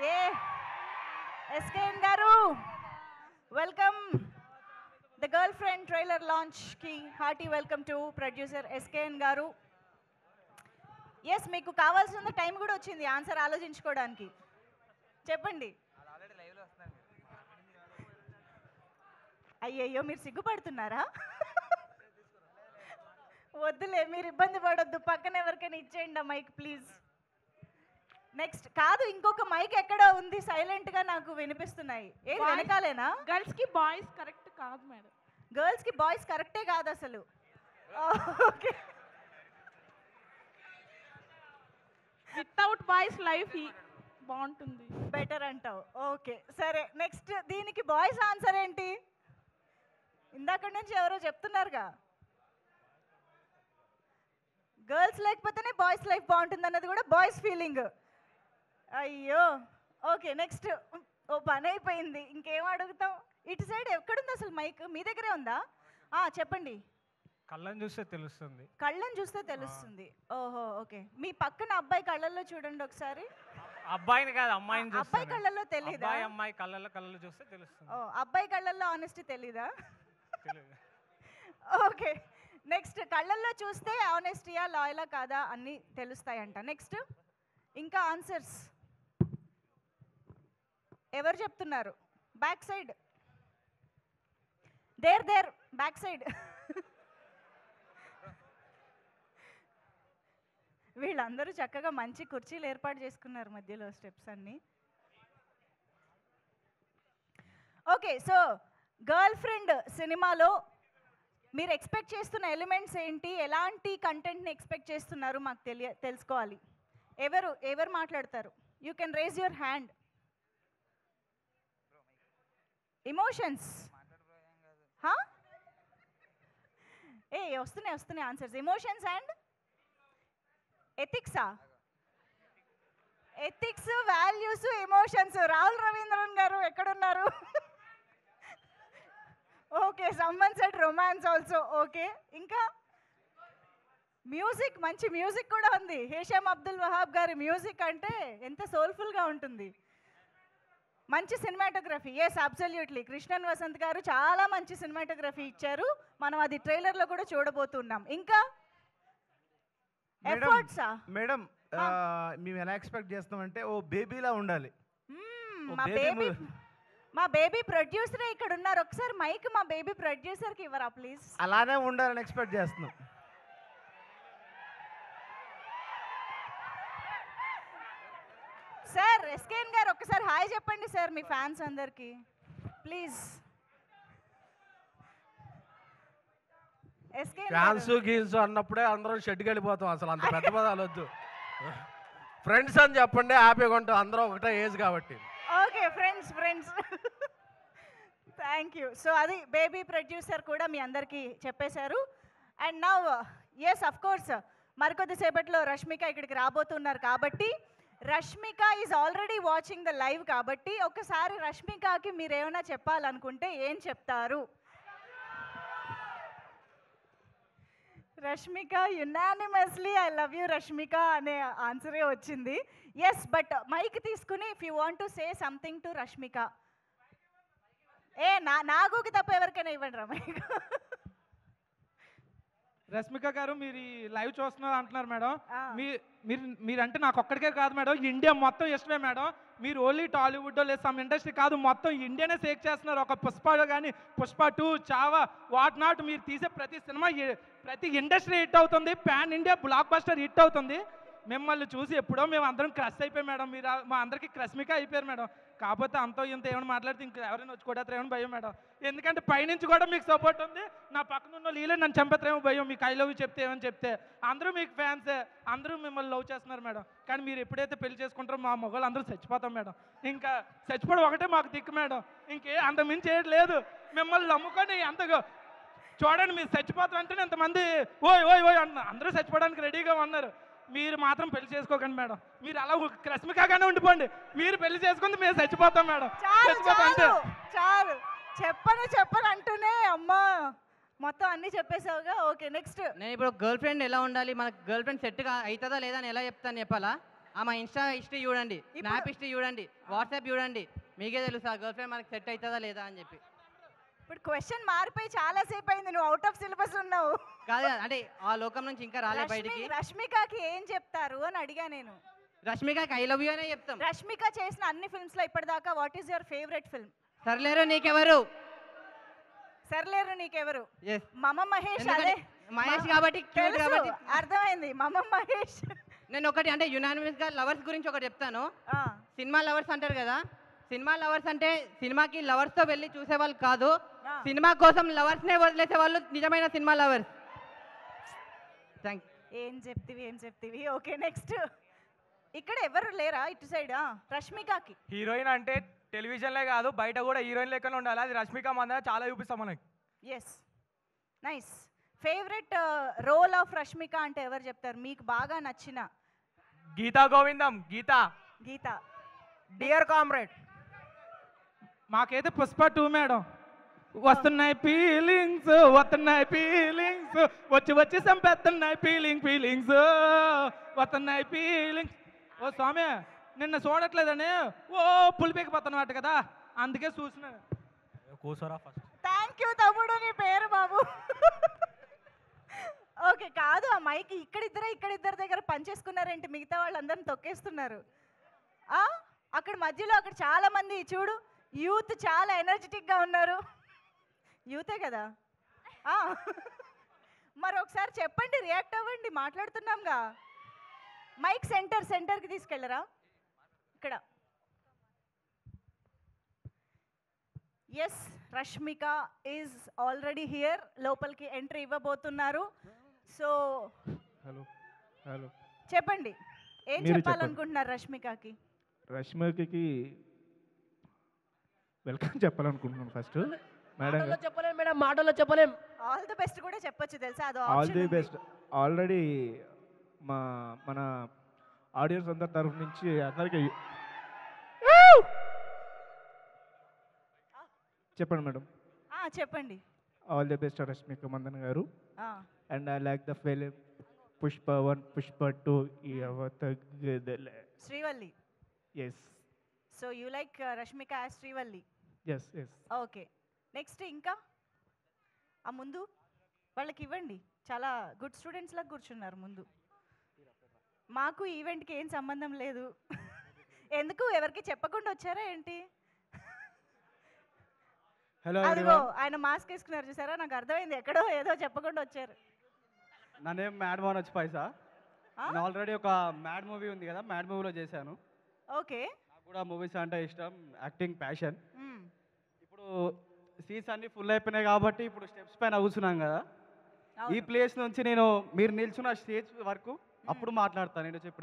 ఏ ఎస్కేఎన్ గారు welcome the girl friend trailer launch కి hearty welcome to producer SKN గారు. Yes, మీకు కావాల్సిన టైం కూడా వచ్చింది ఆన్సర్ ఆలోచించుకోవడానికి. చెప్పండి. అయ్యయ్యో, మీరు సిగ్గుపడుతున్నారా? వద్దులే, మీరు ఇబ్బంది పడొద్దు. పక్కన ఎవరికైనా ఇచ్చేయండి ఆ మైక్ ప్లీజ్. నెక్స్ట్ కాదు, ఇంకొక మైక్ ఎక్కడ ఉంది? సైలెంట్ గా నాకు వినిపిస్తున్నాయి. ఏ వెనకాలేనా? గర్ల్స్ కి బాయ్స్ కరెక్ట్ కాదు మేడం. గర్ల్స్ కి బాయ్స్ కరెక్టే కాదు అసలు. ఓకే, వితౌట్ బాయ్స్ లైఫ్ బాగుంటుంది. బెటర్ అంటావు. ఓకే సరే, నెక్స్ట్ దీనికి బాయ్స్ ఆన్సర్ ఏంటి? ఇందాక నుంచి ఎవరో చెప్తున్నారుగా, గర్ల్స్ లేకపోతేనే బాయ్స్ లైఫ్ బాగుంటుంది అన్నది కూడా బాయ్స్ ఫీలింగ్. అయ్యో, ఓకే నెక్స్ట్. ఓ పని అయిపోయింది, ఇంకేం అడుగుతాం. ఇటు సైడ్ ఎక్కడుంది అసలు మైక్? మీ దగ్గరే ఉందా? చెప్పండి. కళ్ళని చూస్తే తెలుస్తుంది. కళ్ళని చూస్తే తెలుస్తుంది. ఓహో ఓకే, మీ పక్కన అబ్బాయి కళ్ళల్లో చూడండి ఒకసారి. అబ్బాయిని కాదు, అమ్మాయిని అబ్బాయి కళ్ళల్లో తెలీదా? అమ్మాయి కళ్ళల్లో చూస్తే తెలుస్తుంది. ఓ, అబ్బాయి కళ్ళల్లో ఆనెస్టీ తెలీదా? ఓకే నెక్స్ట్, కళ్ళల్లో చూస్తే ఆనెస్టీయా లాయలా కాదా అన్నీ తెలుస్తాయంట. నెక్స్ట్ ఇంకా ఆన్సర్స్ ఎవరు చెప్తున్నారు? Back side, there back side. వీళ్ళందరూ చక్కగా మంచి కుర్చీలు ఏర్పాటు చేసుకున్నారు మధ్యలో, స్టెప్స్ అన్నీ. ఓకే, సో గర్ల్ ఫ్రెండ్ సినిమాలో మీరు ఎక్స్పెక్ట్ చేస్తున్న ఎలిమెంట్స్ ఏంటి? ఎలాంటి కంటెంట్ని ఎక్స్పెక్ట్ చేస్తున్నారు మాకు తెలుసుకోవాలి. ఎవరు మాట్లాడతారు? You can raise your hand. Emotions. వస్తున్నాయి ఆన్సర్స్. ఎమోషన్స్ అండ్ ఎథిక్సా? Ethics, values, emotions. Rahul Ravindran గారు ఎక్కడున్నారు? Okay, someone said romance also. Okay, ఇంకా మ్యూజిక్, మంచి మ్యూజిక్ కూడా ఉంది. హేషామ్ అబ్దుల్ వహాబ్ గారి మ్యూజిక్ అంటే ఎంత సోల్ఫుల్గా ఉంటుంది. మంచి cinematography. Yes absolutely, Krishnan Vasanth గారు చాలా మంచి సినిమాటోగ్రఫీ ఇచ్చారు. మనం అది ట్రైలర్లో కూడా చూడబోతున్నాం. ఇంకా ఎఫర్ట్సా? మేడం, మేము ఎలా ఎక్స్పెక్ట్ చేస్తామంటే ఓ బేబీలా ఉండాలి. మా బేబీ ప్రొడ్యూసరే ఇక్కడ ఉన్నారు. ఒకసారి మైక్ మా బేబీ ప్రొడ్యూసర్కి ఇవ్వరా ప్లీజ్? అలానే ఉండాలని ఎక్స్పెక్ట్ చేస్తున్నాం. సార్ ఎస్కేఎన్ గారు ఒకసారి హాయ్ చెప్పండి సార్ మీ ఫ్యాన్స్ అందరికి ప్లీజ్. ఫ్యాన్స్ గీన్స్ అన్నప్పుడే అందరం షెడ్కి వెళ్ళిపోతాం. అసలు అంత పెద్ద పదాలు వద్దు. ఫ్రెండ్స్ అని చెప్పండి, హ్యాపీగా ఉంటాం. అందరం ఒకటే ఏజ్ కాబట్టి. Okay friends. Thank you. So అది బేబీ ప్రొడ్యూసర్ కూడా మీ అందరికీ చెప్పేశారు. And now yes of course మరికొద్దిసేపట్లో రష్మిక ఇక్కడికి రాబోతున్నారు కాబట్టి, Rashmika is already watching the live కాబట్టి ఒకసారి రష్మికకి మీరు ఏమైనా చెప్పాలనుకుంటే ఏం చెప్తారు? Rashmika unanimously I love you Rashmika అనే ఆన్సరే వచ్చింది. ఎస్, బట్ మైక్ తీసుకుని if you want to say something to Rashmika. నాగుకి తప్ప ఎవరికైనా ఇవ్వండి రా మైక్. రష్మిక గారు, మీరు ఈ లైవ్ చూస్తున్నారు అంటున్నారు మేడం. మీరంటే నాకు ఒక్కడికే కాదు మేడం, ఇండియా మొత్తం ఇష్టమే మేడం. మీరు ఓన్లీ టాలీవుడ్ లేదా సమ్ ఇండస్ట్రీ కాదు, మొత్తం ఇండియానే సేక్ చేస్తున్నారు. ఒక పుష్ప కానీ, పుష్ప 2, చావా, వాట్ నాట్, మీరు తీసే ప్రతి సినిమా ప్రతి ఇండస్ట్రీ హిట్ అవుతుంది. Pan India block buster hit అవుతుంది. మిమ్మల్ని చూసి ఎప్పుడో మేము అందరం క్రష్ అయిపోయాం మేడం. మీరు మా అందరికీ క్రష్మిక అయిపోయారు మేడం. కాకపోతే అంతో ఇంత ఏమైనా మాట్లాడితే ఇంకా ఎవరైనా వచ్చి కొడతారేమో భయం మేడం. ఎందుకంటే పైనుంచి కూడా మీకు సపోర్ట్ ఉంది. నా పక్కన ఉన్న లీలే నన్ను చంపేతారేమో భయం. మీకు ఐ లవ్ చెప్తే ఏమని చెప్తే అందరూ మీకు ఫ్యాన్సే, అందరూ మిమ్మల్ని లవ్ చేస్తున్నారు మేడం. కానీ మీరు ఎప్పుడైతే పెళ్లి చేసుకుంటారో మా మొగలు అందరూ చచ్చిపోతాం మేడం. ఇంకా చచ్చిపోవడం ఒకటే మాకు దిక్కు మేడం. ఇంకే అంత మించి ఏది లేదు. మిమ్మల్ని నమ్ముకొని అంతగా చూడండి, మీరు చచ్చిపోతాం అంటే ఇంతమంది ఓయ్ ఓయ్ ఓయ్ అన్న అందరూ చచ్చిపోవడానికి రెడీగా ఉన్నారు. మీరు మాత్రం పెళ్లి చేసుకోకండి మేడం. మీరు అలా రష్మికగానే ఉండిపోండి. మీరు పెళ్లి చేసుకుంటే మేము చచ్చిపోతాం మేడం. చాలు చెప్పను అంటూనే అమ్మా మొత్తం అన్ని చెప్పేసావుగా. Okay next. నేను ఇప్పుడు గర్ల్ ఫ్రెండ్ ఎలా ఉండాలి, మన గర్ల్ ఫ్రెండ్ సెట్ అవుతుందా లేదా అని ఎలా చెప్తాను చెప్పాలా? ఆమె ఇన్స్టా హిస్టరీ చూడండి, ఇప్పుడు- స్నాప్ హిస్టరీ చూడండి, వాట్సాప్ చూడండి, మీకే తెలుసు ఆ గర్ల్ ఫ్రెండ్ మనకి సెట్ అవుతుందా లేదా అని చెప్పి. ఇప్పుడు క్వశ్చన్ మారిపోయి చాలా సేపు అయింది, నువ్వు అవుట్ ఆఫ్ సిలబస్ ఉన్నావు. కాదు అంటే ఆ లోకం నుంచి ఇంకా రాలే బయటికి. రష్మికకి ఏం చెప్తారు అని అడిగా నేను. రష్మికకి ఐ లవ్ యూ అనే చెప్తాం. రష్మిక చేసిన అన్ని ఫిల్మ్స్ లో ఇప్పటిదాకా what is your favourite film? Sarileru Neekevvaru. Sarileru Neekevvaru? Yes. మమ మహేష్. ఎందుకంటే అదే మహేష్ కాబట్టి cute తెలుసు, కాబట్టి. అర్థమైంది, మమ మహేష్. నేను ఒకటి అంటే యునానిమస్ గా లవర్స్ గురించి ఒకటి చెప్తాను. ఆ, సినిమా లవర్స్ అంటారు కదా, సినిమా లవర్స్ అంటే సినిమాకి లవర్స్ తో వెళ్ళి చూసేవాళ్ళు కాదు, ఆ. సినిమా కోసం లవర్స్ నే వదిలేసే వాళ్ళు నిజమైన సినిమా లవర్స్. థ్యాంక్ ఏం చెప్తివి. Okay, next. ఇక్కడ ఎవరు లేరా ఇటు సైడ్? రష్మికకి హీరోయిన్ అంటే టెలివిజన్లే కాదు బయట కూడా హీరోయిన్ లెక్కనే ఉండాలి. అది రష్మిక మందన చాలా చూపిస్తాం మనకి. Yes, nice. Favourite role of Rashmika అంటే ఎవరు చెప్తారు? మీకు బాగా నచ్చిన? గీతా గోవిందం, గీత. గీత. Dear comrade. మాకైతే పుష్ప 2 మేడం. వస్తున్నాయి ఫీలింగ్స్, వచ్చి సంపేస్తున్నాయి ఫీలింగ్స్, వస్తున్నాయి ఫీలింగ్స్. ఓ స్వామి, నిన్న చూడట్లేదని ఓ పులిపేకపోతున్నమాట కదా, అందుకే చూసిన. కూసోరా ఫస్ట్. థ్యాంక్ యూ తమ్ముడు, నీ పేరు బాబు. ఓకే, కాదు ఆ మైక్ ఇక్కడిద్దరు దగ్గర పనిచేసుకున్నారేంటి? మిగతా వాళ్ళందరిని తొక్కేస్తున్నారు. అక్కడ మధ్యలో అక్కడ చాలా మంది చూడు, యూత్ చాలా ఎనర్జెటిక్గా ఉన్నారు. యూతే కదా? మరి ఒకసారి చెప్పండి, రియాక్ట్ అవ్వండి, మాట్లాడుతున్నాంగా. మైక్ సెంటర్కి తీసుకెళ్ళరా? ఇక్కడ. ఎస్, రష్మిక ఈజ్ ఆల్రెడీ హియర్. లోపలికి ఎంట్రీ ఇవ్వబోతున్నారు. సో హలో చెప్పండి, ఏం మీరు చెప్పాలనుకుంటున్నారు రష్మికకి? రష్మికకి వెల్కమ్ చెప్పాలనుకుంటున్నాను ఫస్ట్. మేడం చెప్పలేం మేడం, మాటల్లో చెప్పలేం. ఆల్ ది బెస్ట్ కూడా చెప్పొచ్చు తెలుసా, అది ఆల్ option ది ఉంది. బెస్ట్. ఆల్రెడీ మన ఆడియన్స్ అందరి తరఫు నుంచి అందరికీ చెప్పండి మేడం. చెప్పండి. All the best Rashmika Mandanna గారు. Ah, and I like the film Pushpa 1, Pushpa 2 Srivalli. Yes so you like Rashmika as Srivalli. Yes yes. Okay, next. ఇంకా ఆ ముందు వాళ్ళకి ఇవ్వండి, చాలా గుడ్ స్టూడెంట్స్ లాగా కూర్చున్నారు ముందు. మాకు ఈవెంట్కి ఏం సంబంధం లేదు. ఎందుకు, ఎవరికి చెప్పకుండా వచ్చారా ఏంటి? హలో అదిగో ఆయన మాస్క్ వేసుకున్నారు చూసారా, నాకు అర్థమైంది ఎక్కడో ఏదో చెప్పకుండా వచ్చారు. నా నేమ్ మ్యాడ్ మనోజ్ పైసా. నేను ఆల్రెడీ ఒక మ్యాడ్ మూవీ ఉంది కదా, మ్యాడ్ మూవీలో చేశాను. ఓకే. నాకు కూడా మూవీస్ అంటే ఇష్టం, యాక్టింగ్ ప్యాషన్. ఇప్పుడు సీట్స్ అన్నీ ఫుల్ అయిపోయినాయి కాబట్టి ఇప్పుడు స్టెప్స్ పైన కూర్చున్నాం కదా, ఈ ప్లేస్ నుంచి నేను మీరు నిల్చున్న స్టేజ్ వరకు అప్పుడు మాట్లాడతాను. నేను చెప్పి